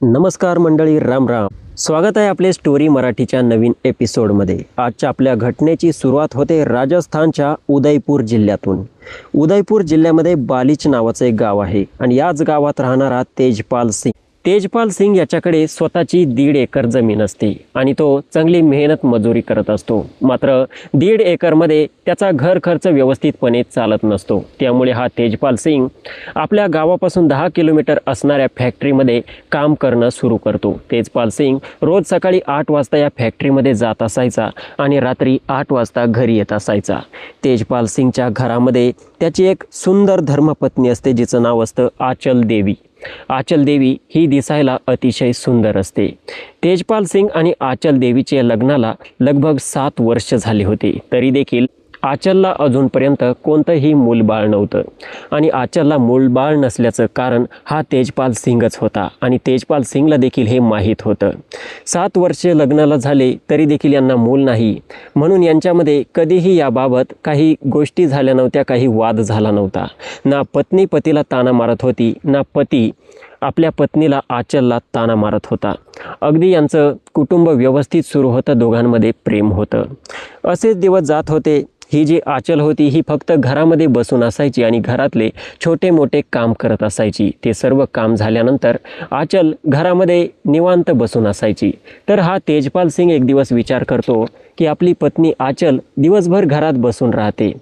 नमस्कार मंडळी, राम राम. स्वागत आहे आपले स्टोरी मराठीच्या नवीन एपिसोडमध्ये. आजच्या आपल्या घटनेची सुरुवात होते राजस्थानच्या उदयपूर जिल्ह्यातून. उदयपूर जिल्ह्यामध्ये बालीच नावाचं एक गाव आहे आणि याच गावात राहणारा तेजपाल सिंग याच्याकडे स्वतःची 1.5 एकर जमीन असते आणि तो चांगली मेहनत मजुरी करत असतो. मात्र 1.5 एकरमध्ये त्याचा घर खर्च व्यवस्थितपणे चालत नसतो. त्यामुळे हा तेजपाल सिंग आपल्या गावापासून 10 किलोमीटर असणाऱ्या फॅक्टरीमध्ये काम करणं सुरू करतो. तेजपाल सिंग रोज सकाळी 8 वाजता या फॅक्टरीमध्ये जात असायचा आणि रात्री 8 वाजता घरी येत असायचा. तेजपाल सिंगच्या घरामध्ये त्याची एक सुंदर धर्मपत्नी असते, जिचं नाव असतं आचल देवी. आचल देवी ही दिसायला अतिशय सुंदर असते. तेजपाल सिंग आणि आचल देवीचे लग्नाला लगभग 7 वर्ष झाले होते. तरी देखील आचलला अजूनपर्यंत कोणतंही मूलबाळ नव्हतं आणि आचलला मूलबाळ नसल्याचं कारण हा तेजपाल सिंगच होता आणि तेजपाल सिंगला देखील हे माहीत होतं. 7 वर्षे लग्नाला झाले तरी देखील यांना मूल नाही, म्हणून यांच्यामध्ये कधीही याबाबत काही गोष्टी झाल्या नव्हत्या, काही वाद झाला नव्हता. ना पत्नी पतीला ताना मारत होती, ना पती आपल्या पत्नीला आचलला ताना मारत होता. अगदी यांचं कुटुंब व्यवस्थित सुरू होतं, दोघांमध्ये प्रेम होतं. असेच दिवस जात होते. ही जी आचल होती ही फक्त घरामध्ये बसून असायची आणि घरातले छोटे मोठे काम करत असायची. ते सर्व काम झाल्यानंतर आचल घरामध्ये निवांत बसून असायची. तर हा तेजपाल सिंग एक दिवस विचार करतो की आपली पत्नी आचल दिवसभर घरात बसून राहते,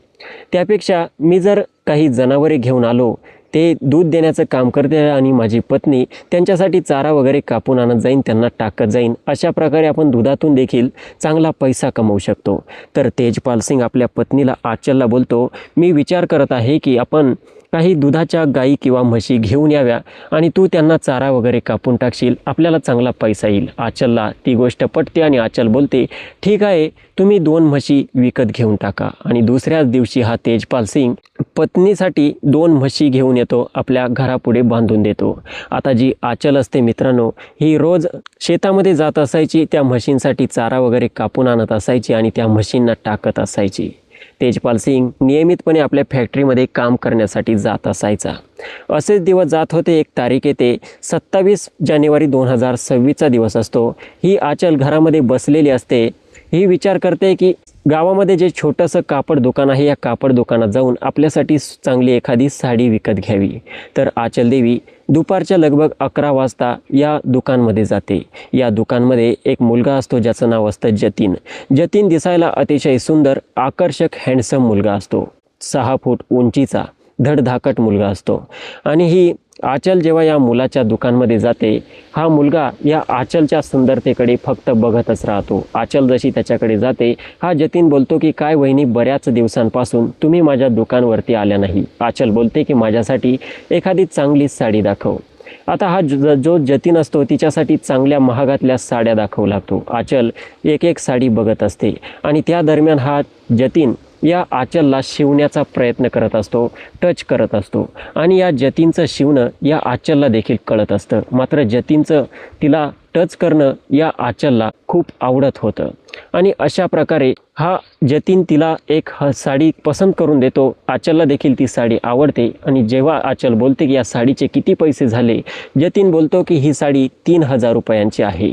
त्यापेक्षा मी जर काही जनावरे घेऊन आलो, ते दूध देण्याचं काम करते आणि माझी पत्नी त्यांच्यासाठी चारा वगैरे कापून आणत जाईन, त्यांना टाकत जाईन. अशा प्रकारे आपण दुधातून देखील चांगला पैसा कमवू शकतो. तर तेजपाल सिंग आपल्या पत्नीला आचलला बोलतो, मी विचार करत आहे की आपण काही दुधाच्या गाई किंवा म्हशी घेऊन याव्या आणि तू त्यांना चारा वगैरे कापून टाकशील, आपल्याला चांगला पैसा येईल. आचलला ती गोष्ट पटते आणि आचल बोलते, ठीक आहे, तुम्ही 2 म्हशी विकत घेऊन टाका. आणि दुसऱ्याच दिवशी हा तेजपाल सिंग पत्नीसाठी 2 म्हशी घेऊन येतो, आपल्या घरापुढे बांधून देतो. आता जी आचल असते मित्रांनो, ही रोज शेतामध्ये जात असायची, त्या म्हशींसाठी चारा वगैरे कापून आणत असायची आणि त्या म्हशींना टाकत असायची. तेजपाल सिंग नियमितपणे आपल्या फॅक्टरीमध्ये काम करण्यासाठी जात असायचा. असेच दिवस जात होते. एक तारीख येते, 27 जानेवारी 2026चा दिवस असतो. ही आचल घरामध्ये बसलेली असते. ही विचार करते की गावामध्ये जे छोटंसं कापड दुकान आहे, या कापड दुकानात जाऊन आपल्यासाठी चांगली एखादी साडी विकत घ्यावी. तर आचल देवी दुपारच्या लगभग 11 वाजता या दुकानमध्ये जाते. या दुकानमध्ये एक मुलगा असतो, ज्याचं नाव असतं जतीन दिसायला अतिशय सुंदर, आकर्षक, हँडसम मुलगा असतो. 6 फूट उंचीचा धडधाकट मुलगा असतो. आणि ही आचल जेव्हा या मुलाच्या दुकानमध्ये जाते, हा मुलगा या आचलच्या सुंदरतेकडे फक्त बघतच राहतो. आचल जशी त्याच्याकडे जाते, हा जतीन बोलतो की काय वहिनी, बऱ्याच दिवसांपासून तुम्ही माझ्या दुकानवरती आल्या नाही. आचल बोलते की माझ्यासाठी एखादी चांगली साडी दाखव. आता हा जो जतीन असतो तिच्यासाठी चांगल्या महागातल्या साड्या दाखवू लागतो. आचल एक एक साडी बघत असते आणि त्या दरम्यान हा जतीन या आचलला शिवण्याचा प्रयत्न करत असतो, टच करत असतो आणि या जतीनचं शिवणं या आचलला देखील कळत असतं. मात्र जतीनचं तिला टच करणं या आचलला खूप आवडत होतं आणि अशा प्रकारे हा जतीन तिला एक साडी पसंत करून देतो. आचलला देखील ती साडी आवडते आणि जेव्हा आचल बोलते की या साडीचे किती पैसे झाले, जतीन बोलतो की ही साडी 3000 रुपयांची आहे.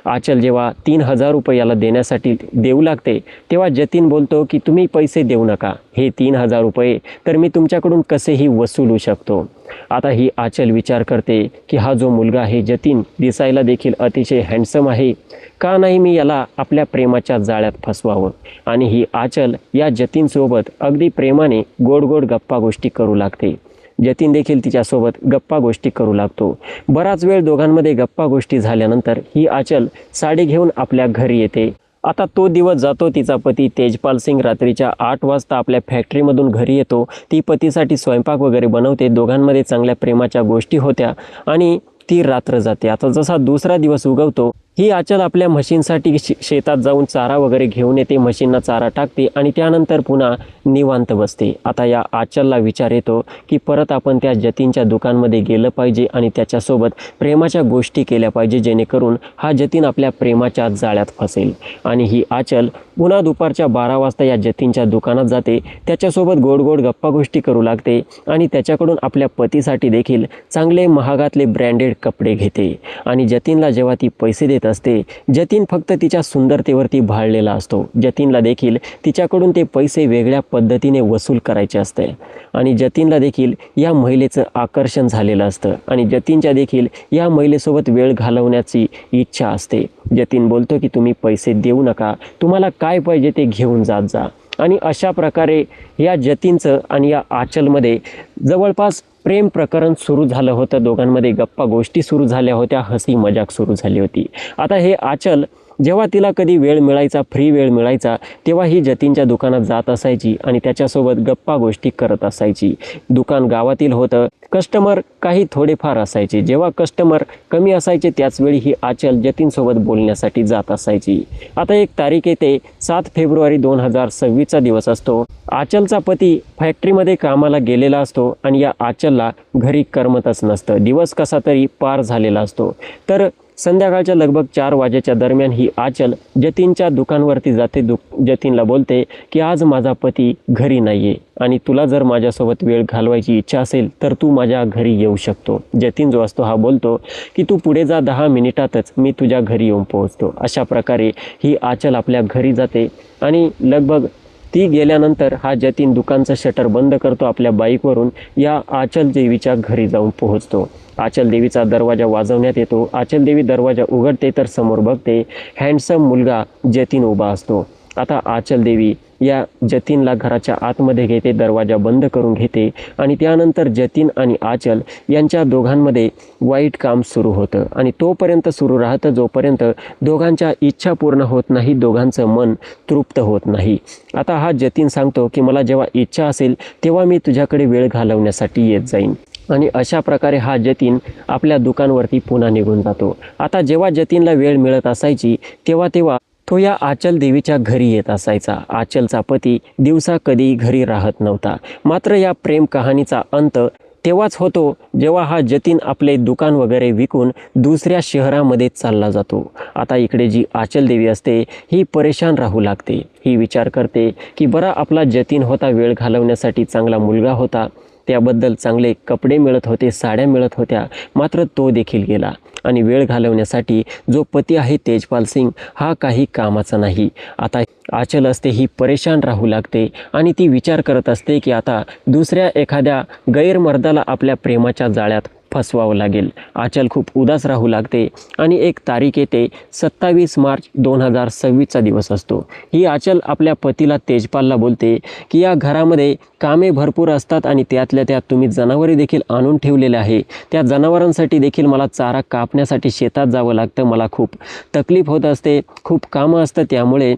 आचल जेव्हा 3000 रुपये याला देण्यासाठी देऊ लागते, तेव्हा जतीन बोलतो की तुम्ही पैसे देऊ नका, हे 3000 रुपये तर मी तुमच्याकडून कसेही वसूलू शकतो. आता ही आचल विचार करते की हा जो मुलगा आहे जतीन, दिसायला देखील अतिशय हँडसम आहे, का नाही मी याला आपल्या प्रेमाच्या जाळ्यात फसवावं. आणि ही आचल या जतीनसोबत अगदी प्रेमाने गोड गोड गप्पा गोष्टी करू लागते. जतीन देखील तिच्यासोबत गप्पा गोष्टी करू लागतो. बराच वेळ दोघांमध्ये गप्पा गोष्टी झाल्यानंतर ही आचल साडी घेऊन आपल्या घरी येते. आता तो दिवस जातो. तिचा पती तेजपाल सिंग रात्रीच्या 8 वाजता आपल्या फॅक्टरीमधून घरी येतो. ती पतीसाठी स्वयंपाक वगैरे बनवते. दोघांमध्ये चांगल्या प्रेमाच्या गोष्टी होत्या आणि ती रात्र जाते. आता जसा दुसरा दिवस उगवतो, ही आचल आपल्या म्हशींसाठी शेतात जाऊन चारा वगैरे घेऊन येते, म्हशींना चारा टाकते आणि त्यानंतर पुन्हा निवांत बसते. आता या आचलला विचार येतो की परत आपण त्या जतीनच्या दुकानमध्ये गेलं पाहिजे आणि त्याच्यासोबत प्रेमाच्या गोष्टी केल्या पाहिजे, जेणेकरून हा जतीन आपल्या प्रेमाच्या जाळ्यात फसेल. आणि ही आचल पुन्हा दुपारच्या 12 वाजता या जतीनच्या दुकानात जाते, त्याच्यासोबत गोड गोड गप्पा गोष्टी करू लागते आणि त्याच्याकडून आपल्या पतीसाठी देखील चांगले महागातले ब्रँडेड कपडे घेते. आणि जतीनला जेव्हा ती पैसे देत असते, जतीन फक्त तिच्या सुंदरतेवरती भाळलेला असतो. जतीनला देखील तिच्याकडून ते पैसे वेगळ्या पद्धतीने वसूल करायचे असते आणि जतीनला देखील या महिलेचं आकर्षण झालेलं असतं आणि जतीनच्या देखील या महिलेसोबत वेळ घालवण्याची इच्छा असते. जतीन बोलतो की तुम्ही पैसे देऊ नका, तुम्हाला काय पाहिजे ते घेऊन जात जा. आणि अशा प्रकारे या जतीनचं आणि या आचलमध्ये जवळपास प्रेम प्रकरण सुरू झालं होतं. दोघांमध्ये गप्पा गोष्टी सुरू झाल्या होत्या, हसी मजाक सुरू झाली होती. आता हे आचल जेव्हा तिला कधी वेळ मिळायचा, फ्री वेळ मिळायचा, तेव्हा ही जतीनच्या दुकानात जात असायची आणि त्याच्यासोबत गप्पा गोष्टी करत असायची. दुकान गावातील होतं, कस्टमर काही थोडेफार असायचे. जेव्हा कस्टमर कमी असायचे त्याचवेळी ही आचल जतीनसोबत बोलण्यासाठी जात असायची. आता एक तारीख येते, 7 फेब्रुवारी 2026चा दिवस असतो. आचलचा पती फॅक्टरीमध्ये कामाला गेलेला असतो आणि या आचलला घरी करमतच नसतं. दिवस कसा तरी पार झालेला असतो. तर संध्याकाळच्या लगभग 4 वाजेच्या दरम्यान ही आचल जतीनच्या दुकानवरती जाते. जतीनला बोलते की आज माझा पती घरी नाही आहे आणि तुला जर माझ्यासोबत वेळ घालवायची इच्छा असेल तर तू माझ्या घरी येऊ शकतो. जतीन जो असतो हा बोलतो की तू पुढे जा, 10 मिनिटातच मी तुझ्या घरी येऊन पोहोचतो. अशा प्रकारे ही आचल आपल्या घरी जाते आणि लगभग ती गेल्यानंतर हा जतीन दुकानचं शटर बंद करतो. आपल्या बाईकवरून या आचल देवीच्या घरी जाऊन पोहोचतो. आचल देवीचा दरवाजा वाजवण्यात येतो. आचल देवी दरवाजा उघडते तर समोर बघते हँडसम मुलगा जतीन उभा असतो. आता आचल देवी या जतीनला घराच्या आतमध्ये घेते, दरवाजा बंद करून घेते आणि त्यानंतर जतीन आणि आचल यांच्या दोघांमध्ये वाईट काम सुरू होतं आणि तोपर्यंत सुरू राहतं जोपर्यंत दोघांच्या इच्छा पूर्ण होत नाही, दोघांचं मन तृप्त होत नाही. आता हा जतीन सांगतो की मला जेव्हा इच्छा असेल तेव्हा मी तुझ्याकडे वेळ घालवण्यासाठी येत जाईन. आणि अशा प्रकारे हा जतीन आपल्या दुकानवरती पुन्हा निघून जातो. आता जेव्हा जतीनला वेळ मिळत असायची तेव्हा तो या आचल देवीच्या घरी येत असायचा. आचलचा पती दिवसा कधी घरी राहत नव्हता. मात्र या प्रेम कहाणीचा अंत तेव्हाच होतो जेव्हा हा जतीन आपले दुकान वगैरे विकून दुसऱ्या शहरामध्ये चालला जातो. आता इकडे जी आचल देवी असते ही परेशान राहू लागते. ही विचार करते की बरा आपला जतीन होता, वेळ घालवण्यासाठी चांगला मुलगा होता, त्याबद्दल चांगले कपडे मिळत होते, साड्या मिळत होत्या, मात्र तो देखील गेला आणि वेळ घालवण्यासाठी जो पती आहे तेजपाल सिंग हा काही कामाचा नाही. आता आचल असते ही परेशान राहू लागते आणि ती विचार करत असते की आता दुसऱ्या एखाद्या गैरमर्दाला आपल्या प्रेमाच्या जाळ्यात फसवावं लागेल. आचल खूप उदास राहू लागते आणि एक तारीख येते, 27 मार्च 2026चा दिवस असतो. ही आचल आपल्या पतीला तेजपालला बोलते की या घरामध्ये कामे भरपूर असतात आणि त्यातल्या त्यात तुम्ही जनावरे देखील आणून ठेवलेले आहे. त्या जनावरांसाठी देखील मला चारा कापण्यासाठी शेतात जावं लागतं. मला खूप तकलीफ होत असते, खूप कामं असतं, त्यामुळे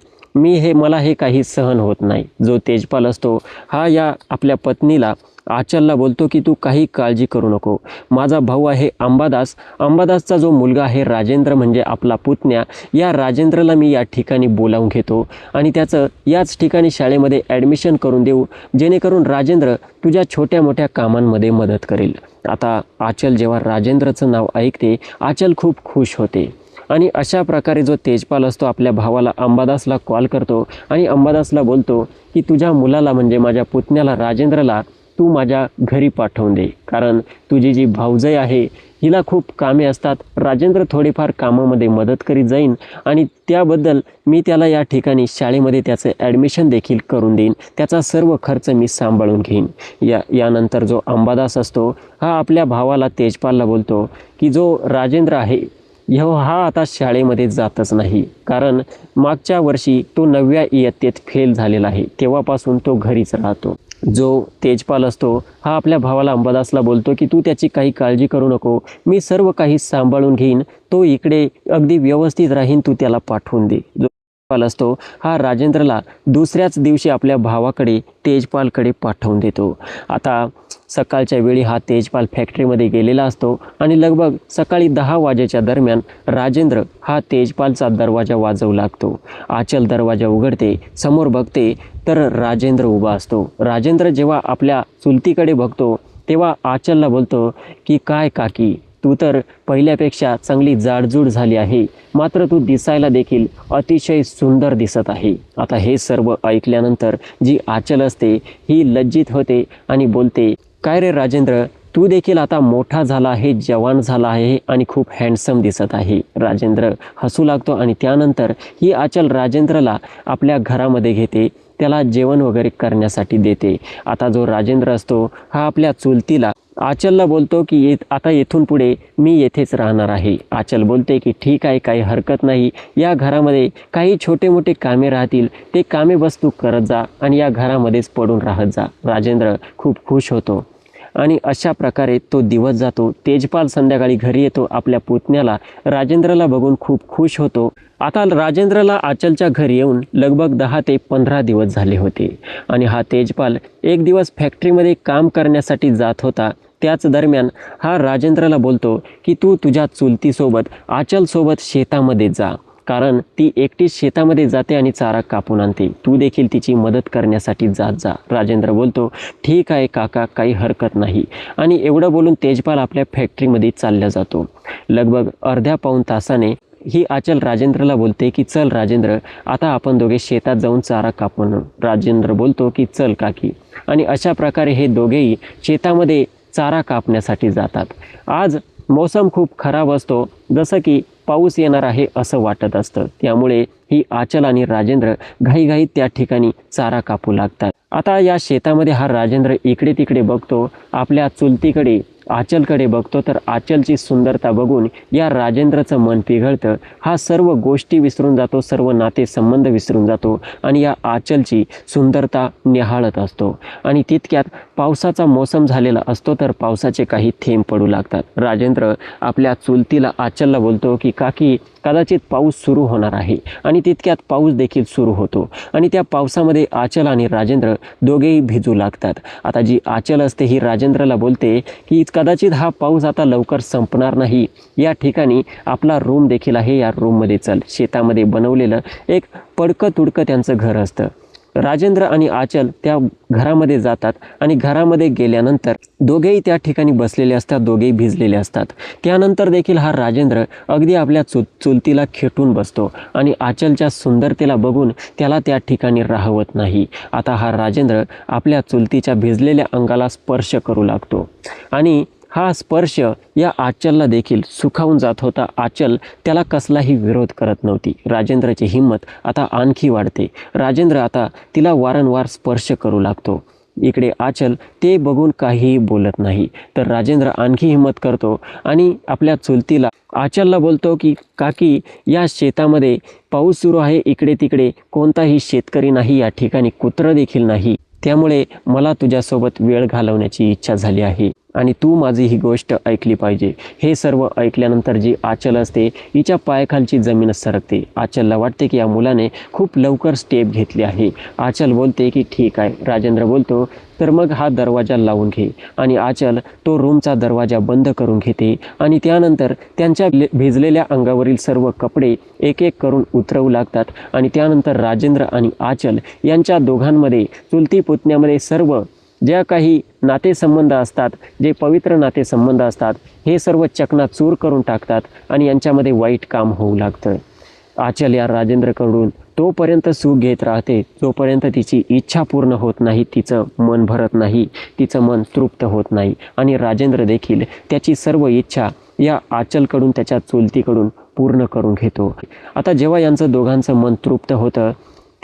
मला हे काही सहन होत नाही. जो तेजपाल असतो हा या आपल्या पत्नीला आचलला बोलतो की तू काही काळजी करू नको, माझा भाऊ आहे अंबादास, अंबादासचा जो मुलगा आहे राजेंद्र म्हणजे आपला पुतण्या, या राजेंद्रला मी या ठिकाणी बोलावून घेतो आणि त्याचं याच ठिकाणी शाळेमध्ये ॲडमिशन करून देऊ, जेणेकरून राजेंद्र तुझ्या छोट्या मोठ्या कामांमध्ये मदत करेल. आता आचल जेव्हा राजेंद्रचं नाव ऐकते आचल खूप खुश होते आणि अशा प्रकारे जो तेजपाल असतो आपल्या भावाला अंबादासला कॉल करतो आणि अंबादासला बोलतो की तुझ्या मुलाला म्हणजे माझ्या पुतण्याला राजेंद्रला तू माझ्या घरी पाठवून दे, कारण तुझी जी भाऊजाई आहे हिला खूप कामे असतात. राजेंद्र थोडीफार कामामध्ये मदत करीत जाईन आणि त्याबद्दल मी त्याला या ठिकाणी शाळेमध्ये त्याचं ॲडमिशन देखील करून देईन, त्याचा सर्व खर्च मी सांभाळून घेईन. यानंतर जो अंबादास असतो हा आपल्या भावाला तेजपालला बोलतो की जो राजेंद्र आहे हा आता शाळेमध्ये जातच नाही, कारण मागच्या वर्षी तो 9व्या इयत्तेत फेल झालेला आहे, तेव्हापासून तो घरीच राहतो. जो तेजपाल असतो हा आपल्या भावाला अंबादासला बोलतो की तू त्याची काही काळजी करू नको, मी सर्व काही सांभाळून घेईन, तो इकडे अगदी व्यवस्थित राहीन, तू त्याला पाठवून दे. पाल असतो हा राजेंद्रला दुसऱ्याच दिवशी आपल्या भावाकडे तेजपालकडे पाठवून देतो. आता सकाळच्या वेळी हा तेजपाल फॅक्टरीमध्ये गेलेला असतो आणि लगभग सकाळी 10 वाजेच्या दरम्यान राजेंद्र हा तेजपालचा दरवाजा वाजवू लागतो. आचल दरवाजा उघडते, समोर बघते तर राजेंद्र उभा असतो. राजेंद्र जेव्हा आपल्या चुलतीकडे बघतो तेव्हा आचलला बोलतो की काय काकी, तू तर पहिल्यापेक्षा चांगली जाडजूड झाली आहे, मात्र तू दिसायला देखील अतिशय सुंदर दिसत आहे. आता हे सर्व ऐकल्यानंतर जी आचल असते ही लज्जित होते आणि बोलते, काय रे राजेंद्र, तू देखील आता मोठा झाला आहे, जवान झाला आहे आणि खूप हँडसम दिसत आहे. राजेंद्र हसू लागतो आणि त्यानंतर ही आचल राजेंद्रला आपल्या घरामध्ये घेते, त्याला जेवण वगैरे करण्यासाठी देते. आता जो राजेंद्र असतो हा आपल्या चुलतीला आचलला बोलतो की आता येथून पुढे मी येथेच राहणार आहे. आचल बोलते की ठीक आहे, काही हरकत नाही, या घरामध्ये काही छोटे मोठे कामे राहतील, ते कामे बस तू करत जा आणि या घरामध्येच पडून राहत जा. राजेंद्र खूप खुश होतो आणि अशा प्रकारे तो दिवस जातो. तेजपाल संध्याकाळी घरी येतो, आपल्या पुतण्याला राजेंद्रला बघून खूप खुश होतो. आता राजेंद्रला आचलच्या घरी येऊन लगभग 10 ते 15 दिवस झाले होते आणि हा तेजपाल एक दिवस फॅक्टरीमध्ये काम करण्यासाठी जात होता. त्याच दरम्यान हा राजेंद्रला बोलतो की तू तुझ्या चुलतीसोबत आचलसोबत शेतामध्ये जा, कारण ती एकटीच शेतामध्ये जाते आणि चारा कापून आणते, तू देखील तिची मदत करण्यासाठी जात जा. राजेंद्र बोलतो ठीक आहे काका, काही हरकत नाही. आणि एवढं बोलून तेजपाल आपल्या फॅक्टरीमध्ये चालला जातो. लगभग अर्ध्या पाऊण तासाने ही आचल राजेंद्रला बोलते की चल राजेंद्र, आता आपण दोघे शेतात जाऊन चारा कापून आणू. राजेंद्र बोलतो की चल काकी. आणि अशा प्रकारे हे दोघेही शेतामध्ये चारा कापण्यासाठी जातात. आज मौसम खूप खराब असतो, जसं की पाऊस येणार आहे असं वाटत असतं. त्यामुळे ही आचल आणि राजेंद्र घाईघाईत त्या ठिकाणी चारा कापू लागतात. आता या शेतामध्ये हा राजेंद्र इकडे तिकडे बघतो, आपल्या चुलतीकडे आचलकडे बघतो, तर आचलची सुंदरता बघून या राजेंद्रचं मन पिघळतं. हा सर्व गोष्टी विसरून जातो, सर्व नातेसंबंध विसरून जातो आणि या आचलची सुंदरता निहाळत असतो. आणि तितक्यात पावसाचा मोसम झालेला असतो, तर पावसाचे काही थेंब पडू लागतात. राजेंद्र आपल्या चुलतीला आचलला बोलतो की काकी, कदाचित पाऊस सुरू होणार आहे. आणि तितक्यात पाऊस देखील सुरू होतो आणि त्या पावसामध्ये आचल आणि राजेंद्र दोघेही भिजू लागतात. आता जी आचल असते ही राजेंद्रला बोलते की कदाचित हा पाऊस आता लवकर संपणार नाही, या ठिकाणी आपला रूम देखील आहे, या रूममध्ये चल. शेतामध्ये बनवलेलं एक पडकं तुडकं त्यांचं घर असतं. राजेंद्र आणि आचल त्या घरामध्ये जातात आणि घरामध्ये गेल्यानंतर दोघेही त्या ठिकाणी बसलेले असतात, दोघेही भिजलेले असतात. त्यानंतर देखील हा राजेंद्र अगदी आपल्या चुलतीला खेटून बसतो आणि आचलच्या सुंदरतेला बघून त्याला त्या ठिकाणी राहवत नाही. आता हा राजेंद्र आपल्या चुलतीच्या भिजलेल्या अंगाला स्पर्श करू लागतो आणि हा स्पर्श या आचलला देखील सुखावून जात होता. आचल त्याला कसलाही विरोध करत नव्हती. राजेंद्रची हिंमत आता आणखी वाढते. राजेंद्र आता तिला वारंवार स्पर्श करू लागतो. इकडे आचल ते बघून काहीही बोलत नाही. तर राजेंद्र आणखी हिंमत करतो आणि आपल्या चुलतीला आचलला बोलतो की काकी, या शेतामध्ये पाऊस सुरू आहे, इकडे तिकडे कोणताही शेतकरी नाही, या ठिकाणी कुत्रं देखील नाही, त्यामुळे मला तुझ्यासोबत वेळ घालवण्याची इच्छा झाली आहे आणि तू माझी ही गोष्ट ऐकली पाहिजे. हे सर्व ऐकल्यानंतर जी आचल असते हिच्या पायाखालची जमीनच सरकते. आचलला वाटते की या मुलाने खूप लवकर स्टेप घेतली आहे. आचल बोलते की ठीक आहे. राजेंद्र बोलतो तर मग हा दरवाजा लावून घे. आणि आचल तो रूमचा दरवाजा बंद करून घेते आणि त्यानंतर त्यांच्या भिजलेल्या अंगावरील सर्व कपडे एक एक करून उतरवू लागतात. आणि त्यानंतर राजेंद्र आणि आचल यांच्या दोघांमध्ये चुलती पुतण्यामध्ये सर्व ज्या काही नातेसंबंध असतात, जे पवित्र नातेसंबंध असतात, हे सर्व चकनाचूर करून टाकतात आणि यांच्यामध्ये वाईट काम होऊ लागतं. आचल या राजेंद्रकडून तोपर्यंत सुख घेत राहते जोपर्यंत तिची इच्छा पूर्ण होत नाही, तिचं मन भरत नाही, तिचं मन तृप्त होत नाही. आणि राजेंद्र देखील त्याची सर्व इच्छा या आचलकडून, त्याच्या चुलतीकडून पूर्ण करून घेतो. आता जेव्हा यांचं दोघांचं मन तृप्त होतं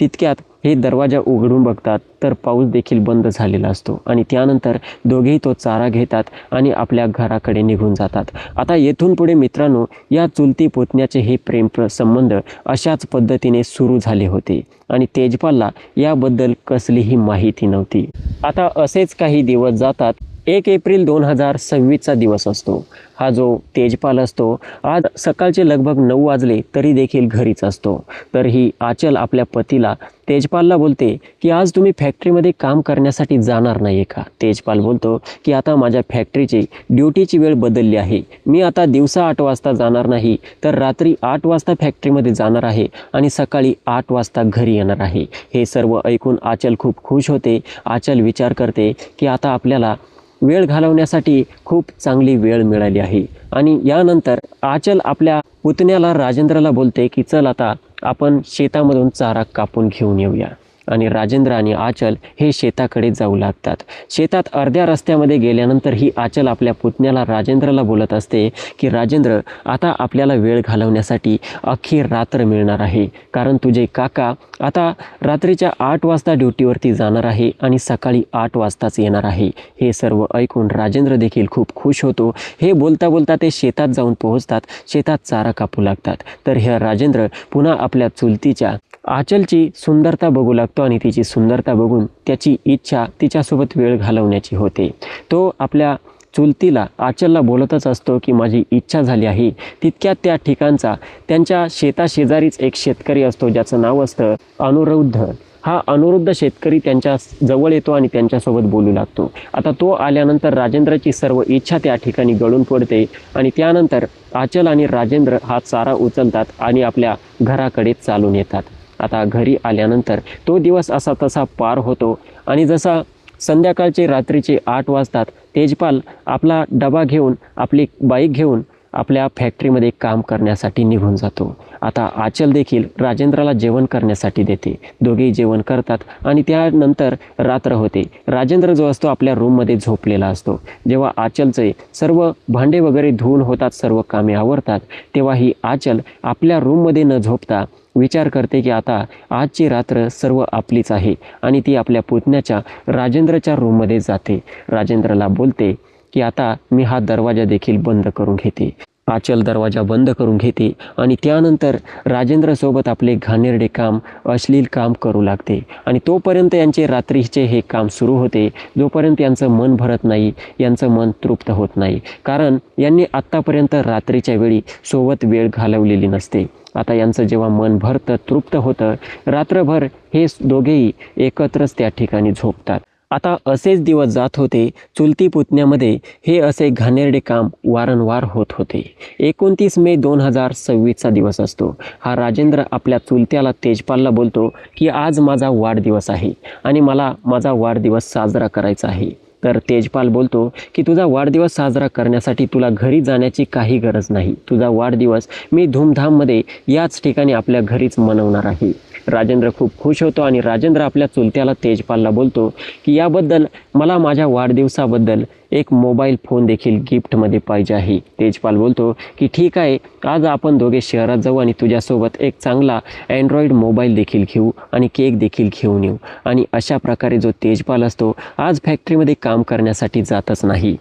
तितक्यात हे दरवाजा उघडून बघतात तर पाऊस देखील बंद झालेला असतो. आणि त्यानंतर दोघेही तो चारा घेतात आणि आपल्या घराकडे निघून जातात. आता येथून पुढे मित्रांनो, या चुलती पुतण्याचे हे प्रेम संबंध अशाच पद्धतीने सुरू झाले होते आणि तेजपालला याबद्दल कसलीही माहिती नव्हती. आता असेच काही दिवस जातात 1 एप्रिल 2026चा दिवस असतो. हा जो तेजपाल असतो आज सकाळचे लगभग 9 वाजले तरी देखील घरीच असतो. तर ही आचल आपल्या पतीला तेजपालला बोलते की आज तुम्ही फॅक्टरीमध्ये काम करण्यासाठी जाणार नाही का? तेजपाल बोलतो की आता माझ्या फॅक्टरीची ड्युटीची वेळ बदलली आहे. मी आता दिवसा 8 वाजता जाणार नाही तर रात्री 8 वाजता फॅक्टरीमध्ये जाणार आहे आणि सकाळी 8 वाजता घरी येणार आहे. हे सर्व ऐकून आचल खूप खुश होते. आचल विचार करते की आता आपल्याला वेळ घालवण्यासाठी खूप चांगली वेळ मिळाली आहे. आणि यानंतर आचल आपल्या पुतण्याला राजेंद्रला बोलते की चल आता आपण शेतामधून चारा कापून घेऊन येऊया. आणि राजेंद्र आणि आचल हे शेताकडे जाऊ लागतात. शेतात अर्ध्या रस्त्यामध्ये गेल्यानंतर ही आचल आपल्या पुतण्याला राजेंद्रला बोलत असते की राजेंद्र आता आपल्याला वेळ घालवण्यासाठी अख्खी रात्र मिळणार आहे, कारण तुझे काका आता रात्रीच्या 8 वाजता ड्युटीवरती जाणार आहे आणि सकाळी 8 वाजताच येणार आहे. हे सर्व ऐकून राजेंद्र देखील खूप खुश होतो. हे बोलता बोलता ते शेतात जाऊन पोहोचतात. शेतात चारा कापू लागतात. तर हे राजेंद्र पुन्हा आपल्या चुलतीच्या आचलची सुंदरता बघू लागतो आणि तिची सुंदरता बघून त्याची इच्छा तिच्यासोबत वेळ घालवण्याची होते. तो आपल्या चुलतीला आचलला बोलतच असतो की माझी इच्छा झाली आहे. तितक्यात त्या ठिकाणचा त्यांच्या शेताशेजारीच एक शेतकरी असतो ज्याचं नाव असतं अनुरुद्ध. हा अनुरुद्ध शेतकरी त्यांच्या जवळ येतो आणि त्यांच्यासोबत बोलू लागतो. आता तो आल्यानंतर राजेंद्रची सर्व इच्छा त्या ठिकाणी गळून पडते आणि त्यानंतर आचल आणि राजेंद्र हा चारा उचलतात आणि आपल्या घराकडे चालून येतात. आता घरी आल्यानंतर तो दिवस असा तसा पार होतो आणि जसा संध्याकाळचे रात्रीचे 8 वाजतात तेजपाल आपला डबा घेऊन आपली बाईक घेऊन आपल्या फॅक्टरीमध्ये काम करण्यासाठी निघून जातो. आता आचल देखील राजेंद्रला जेवण करण्यासाठी देते. दोघेही जेवण करतात आणि त्यानंतर रात्र होते. राजेंद्र जो असतो आपल्या रूममध्ये झोपलेला असतो. जेव्हा आचलचे सर्व भांडे वगैरे धुवून होतात, सर्व कामे आवरतात, तेव्हा ही आचल आपल्या रूममध्ये न झोपता विचार करते की आता आजची रात्र सर्व आपलीच आहे आणि ती आपल्या पुतण्याच्या राजेंद्रच्या रूममध्ये जाते. राजेंद्रला बोलते की आता मी हा दरवाजा देखील बंद करून घेते. आचल दरवाजा बंद करून घेते आणि त्यानंतर राजेंद्रसोबत आपले घाणेरडे काम, अश्लील काम करू लागते. आणि तोपर्यंत यांचे रात्रीचे हे काम सुरू होते जोपर्यंत यांचं मन भरत नाही, यांचं मन तृप्त होत नाही, कारण यांनी आत्तापर्यंत रात्रीच्या वेळी सोबत वेळ घालवलेली नसते. आता यांचं जेव्हा मन भरतं, तृप्त होतं, रात्रभर हे दोघेही एकत्रच त्या ठिकाणी झोपतात. आता असेच दिवस जात होते. चुलती पुतण्यामध्ये हे असे घाणेरडे काम वारंवार होत होते. 29 मे 2026चा दिवस असतो. हा राजेंद्र आपल्या चुलत्याला तेजपालला बोलतो की आज माझा वाढदिवस आहे आणि मला माझा वाढदिवस साजरा करायचा आहे. तर तेजपाल बोलतो की तुझा वाढदिवस साजरा करण्यासाठी तुला घरी जाण्याची काही गरज नाही. तुझा वाढदिवस मी धूमधाममध्ये याच ठिकाणी आपल्या घरीच मनवणार आहे. राजेंद्र खूप खुश होतो आणि राजेंद्र आपल्या चुलत्याला तेजपालला बोलतो की याबद्दल मला माझ्या वाढदिवसाबद्दल एक मोबाईल फोन देखील गिफ्टमध्ये पाहिजे आहे. तेजपाल बोलतो की ठीक आहे, आज आपण दोघे शहरात जाऊ आणि तुझ्यासोबत एक चांगला अँड्रॉईड मोबाईल देखील घेऊ आणि केक देखील घेऊन येऊ. आणि अशा प्रकारे जो तेजपाल असतो आज फॅक्टरीमध्ये काम करण्यासाठी जातच नाही.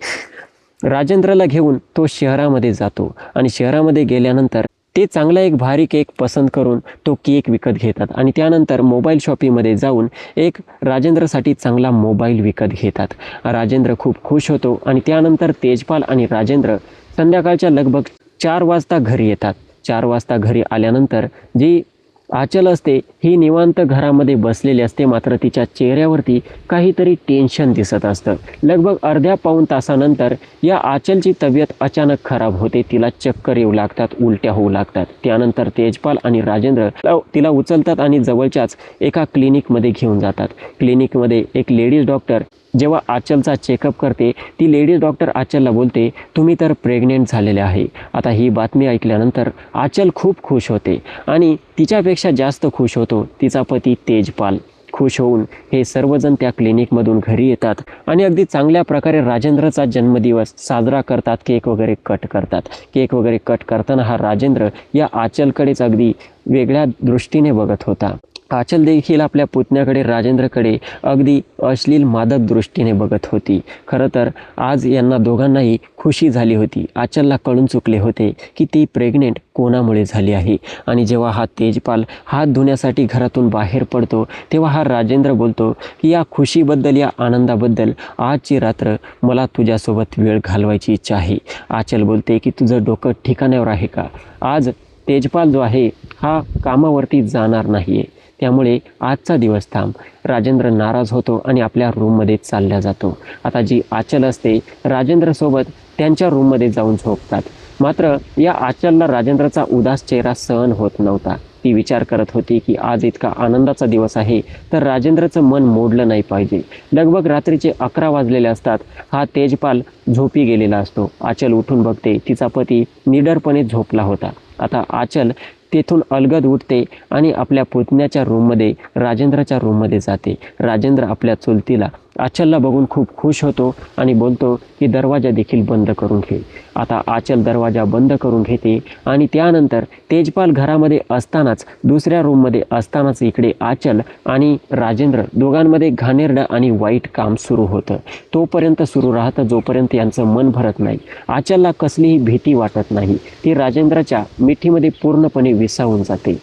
राजेंद्रला घेऊन तो शहरामध्ये जातो आणि शहरामध्ये गेल्यानंतर ते चांगला एक भारी केक पसंत करून तो केक विकत घेतात आणि त्यानंतर मोबाईल शॉपीमध्ये जाऊन एक राजेंद्रसाठी चांगला मोबाईल विकत घेतात. राजेंद्र खूप खुश होतो आणि त्यानंतर तेजपाल आणि राजेंद्र संध्याकाळच्या लगभग 4 वाजता घरी येतात. 4 वाजता घरी आल्यानंतर जी आचल असते ही निवांत घरामध्ये बसलेली असते, मात्र तिच्या चेहऱ्यावरती काहीतरी टेन्शन दिसत असतं. लगभग अर्ध्या पाऊण तासानंतर या आचलची तब्येत अचानक खराब होते. तिला चक्कर येऊ लागतात, उलट्या होऊ लागतात. त्यानंतर तेजपाल आणि राजेंद्र तिला उचलतात आणि जवळच्याच एका क्लिनिकमध्ये घेऊन जातात. क्लिनिकमध्ये एक लेडीज डॉक्टर जेव्हा आचलचा चेकअप करते, ती लेडीज डॉक्टर आचलला बोलते तुम्ही तर प्रेग्नेंट झालेले आहे. आता ही बातमी ऐकल्यानंतर आचल खूप खुश होते आणि तिच्यापेक्षा जास्त खुश होतो तिचा पती तेजपाल. खुश होऊन हे सर्वजण त्या क्लिनिकमधून घरी येतात आणि अगदी चांगल्या प्रकारे राजेंद्रचा जन्मदिवस साजरा करतात. केक वगैरे कट करतात. केक वगैरे कट करताना हा राजेंद्र या आचलकडेच अगदी वेगळ्या दृष्टीने बघत होता. आचल देखील आपल्या पुतण्याकडे राजेंद्रकडे अगदी अश्लील मादक दृष्टीने बघत होती. खरं तर आज यांना दोघांनाही खुशी झाली होती. आचलला कळून चुकले होते की ती प्रेग्नेंट कोणामुळे झाली आहे. आणि जेव्हा हा तेजपाल हात धुण्यासाठी घरातून बाहेर पडतो तेव्हा हा राजेंद्र बोलतो की या खुशीबद्दल, या आनंदाबद्दल आजची रात्र मला तुझ्यासोबत वेळ घालवायची इच्छा आहे. आचल बोलते की तुझं डोकं ठिकाण्यावर आहे का? आज तेजपाल जो आहे हा कामावरती जाणार नाही आहे, त्यामुळे आजचा दिवस थांब. राजेंद्र नाराज होतो आणि आपल्या रूममध्ये चालल्या जातो. आता जी आचल असते राजेंद्रसोबत त्यांच्या रूममध्ये जाऊन झोपतात. मात्र या आचलला राजेंद्रचा उदास चेहरा सहन होत नव्हता. ती विचार करत होती की आज इतका आनंदाचा दिवस आहे तर राजेंद्रचं मन मोडलं नाही पाहिजे. लगभग रात्रीचे 11 वाजलेले असतात. हा तेजपाल झोपी गेलेला असतो. आचल उठून बघते, तिचा पती निडरपणे झोपला होता. आता आचल तेथून अलगद उठते आणि आपल्या पुतण्याच्या रूममध्ये, राजेंद्रच्या रूममध्ये जाते. राजेंद्र आपल्या चुलतीला आचलला बघून खूप खुश होतो आणि बोलतो की दरवाजा देखील बंद करून घे. आता आचल दरवाजा बंद करून घेते आणि त्यानंतर तेजपाल घरामध्ये असतानाच, दुसऱ्या रूममध्ये असतानाच इकडे आचल आणि राजेंद्र दोघांमध्ये घाणेरडं आणि वाईट काम सुरू होतं. तोपर्यंत सुरू राहतं जोपर्यंत यांचं मन भरत नाही. आचलला कसलीही भीती वाटत नाही. ती राजेंद्रच्या मिठीमध्ये पूर्णपणे विसावून जाते.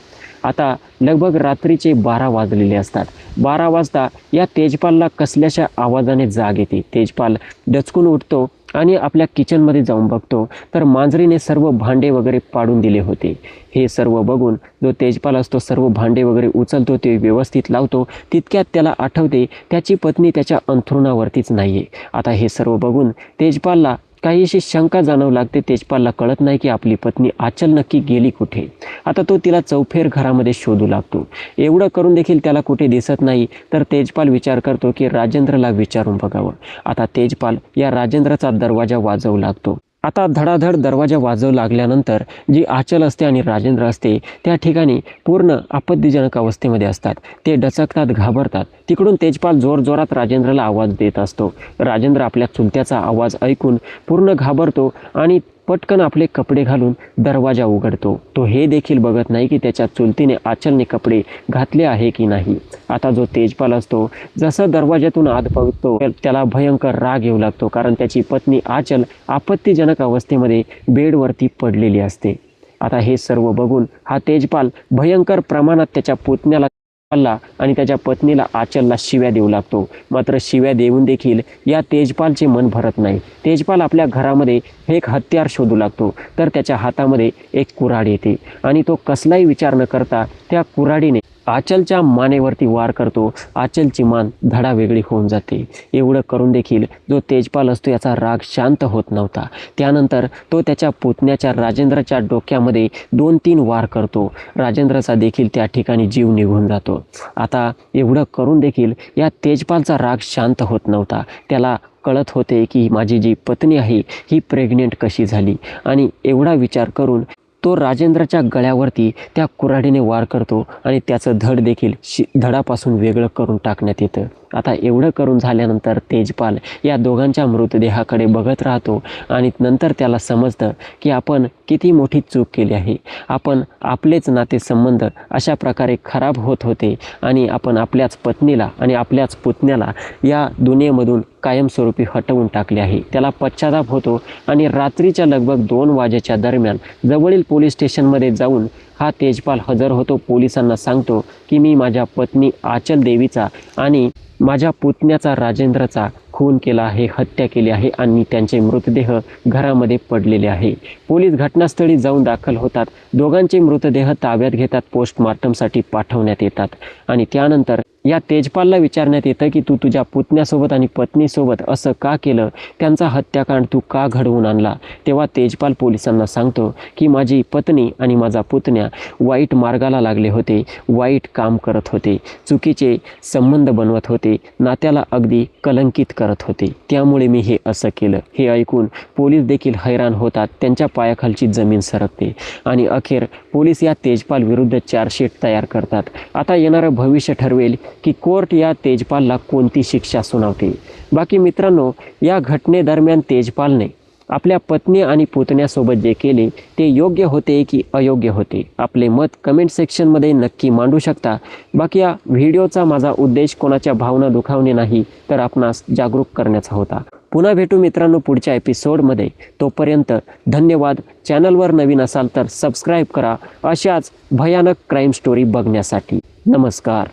आता लगभग रात्रीचे 12 वाजलेले असतात. 12 वाजता या तेजपालला कसल्याशा आवाजाने जाग येते. तेजपाल डचकून उठतो आणि आपल्या किचनमध्ये जाऊन बघतो तर मांजरीने सर्व भांडे वगैरे पाडून दिले होते. हे सर्व बघून जो तेजपाल असतो सर्व भांडे वगैरे उचलतो, ते व्यवस्थित लावतो. तितक्यात त्याला आठवते त्याची पत्नी त्याच्या अंथरुणावरतीच नाही आहे. आता हे सर्व बघून तेजपालला काहीशी शंका जाणवू लागते. तेजपालला कळत नाही की आपली पत्नी आचल नक्की गेली कुठे. आता तो तिला चौफेर घरामध्ये शोधू लागतो. एवढं करून देखील त्याला कुठे दिसत नाही. तर तेजपाल विचार करतो की राजेंद्रला विचारून बघावं. आता तेजपाल या राजेंद्रचा दरवाजा वाजवू लागतो. आता धडाधड दरवाजा वाजवू लागल्यानंतर जी आचल असते आणि राजेंद्र असते त्या ठिकाणी पूर्ण आपत्तीजनक अवस्थेमध्ये असतात. ते डचकतात, घाबरतात. तिकडून तेजपाल जोरजोरात राजेंद्रला आवाज देत असतो. राजेंद्र आपल्या चुलत्याचा आवाज ऐकून पूर्ण घाबरतो आणि पटकन आपले कपडे घालून दरवाजा उघडतो. तो हे देखील बघत नाही की त्याच्या चुलतीने आचलने कपडे घातले आहे की नाही. आता जो तेजपाल असतो जसं दरवाज्यातून आत बघतो त्याला भयंकर राग येऊ लागतो, कारण त्याची पत्नी आचल आपत्तीजनक अवस्थेमध्ये बेडवरती पडलेली असते. आता हे सर्व बघून हा तेजपाल भयंकर प्रमाणात त्याच्या पुतण्याला आणि त्याच्या पत्नीला आचलला शिव्या देऊ लागतो. मात्र शिव्या देऊन देखील या तेजपालचे मन भरत नाही. तेजपाल आपल्या घरामध्ये एक हत्यार शोधू लागतो. तर त्याच्या हातामध्ये एक कुऱ्हाड येते आणि तो कसलाही विचार न करता त्या कुऱ्हाडीने आचलच्या मानेवरती वार करतो. आचलची मान धडा वेगळी होऊन जाते. एवढं करून देखील जो तेजपाल असतो याचा राग शांत होत नव्हता. त्यानंतर तो त्याच्या पुतण्याच्या राजेंद्रच्या डोक्यामध्ये 2-3 वार करतो. राजेंद्रचा देखील त्या ठिकाणी जीव निघून जातो. आता एवढं करून देखील या तेजपालचा राग शांत होत नव्हता. त्याला कळत होते की माझी जी पत्नी आहे ही प्रेग्नेंट कशी झाली. आणि एवढा विचार करून तो राजेंद्रच्या गळ्यावरती त्या कुऱ्हाडीने वार करतो आणि त्याचं धड देखील धडापासून वेगळं करून टाकण्यात येतं. आता एवढं करून झाल्यानंतर तेजपाल या दोघांच्या मृतदेहाकडे बघत राहतो आणि नंतर त्याला समजतं की आपण किती मोठी चूक केली आहे. आपण आपलेच नातेसंबंध अशा प्रकारे खराब होत होते आणि आपण आपल्याच पत्नीला आणि आपल्याच पुतण्याला या दुनियेमधून कायमस्वरूपी हटवून टाकले आहे. त्याला पश्चाताप होतो आणि रात्रीच्या लगभग 2 वाजेच्या दरम्यान जवळील पोलीस स्टेशनमध्ये जाऊन हा तेजपाल हजर होतो. पोलिसांना सांगतो की मी माझ्या पत्नी आचल देवीचा आणि माझ्या पुतण्याचा राजेंद्रचा खून केला आहे, हत्या केली आहे आणि त्यांचे मृतदेह घरामध्ये पडलेले आहे. पोलीस घटनास्थळी जाऊन दाखल होतात. दोघांचे मृतदेह ताब्यात घेतात, पोस्टमॉर्टमसाठी पाठवण्यात येतात. आणि त्यानंतर या तेजपालला विचारण्यात येतं की तू तुझ्या पुतण्यासोबत आणि पत्नीसोबत असं का केलं, त्यांचा हत्याकांड तू का घडवून आणला. तेव्हा तेजपाल पोलिसांना सांगतो की माझी पत्नी आणि माझा पुतण्या वाईट मार्गाला लागले होते, वाईट काम करत होते, चुकीचे संबंध बनवत होते, नात्याला अगदी कलंकित करत होते, त्यामुळे मी हे असं केलं. हे ऐकून पोलीस देखील हैराण होतात. त्यांच्या पायाखालची जमीन सरकते आणि अखेर पोलीस या तेजपाल विरुद्ध चार्जशीट तयार करतात. आता येणारं भविष्य ठरवेल की कोर्ट या तेजपालला कोणती शिक्षा सुनावते. बाकी मित्रांनो, या घटनेदरम्यान तेजपालने आपल्या पत्नी आणि पुतण्यासोबत जे केले ते योग्य होते की अयोग्य होते, आपले मत कमेंट सेक्शनमध्ये नक्की मांडू शकता. बाकी या व्हिडिओचा माझा उद्देश कोणाच्या भावना दुखावणे नाही, तर आपणास जागरूक करण्याचा होता. पुन्हा भेटू मित्रांनो पुढच्या एपिसोडमध्ये. तोपर्यंत धन्यवाद. चॅनलवर नवीन असाल तर सबस्क्राईब करा अशाच भयानक क्राईम स्टोरी बघण्यासाठी. नमस्कार.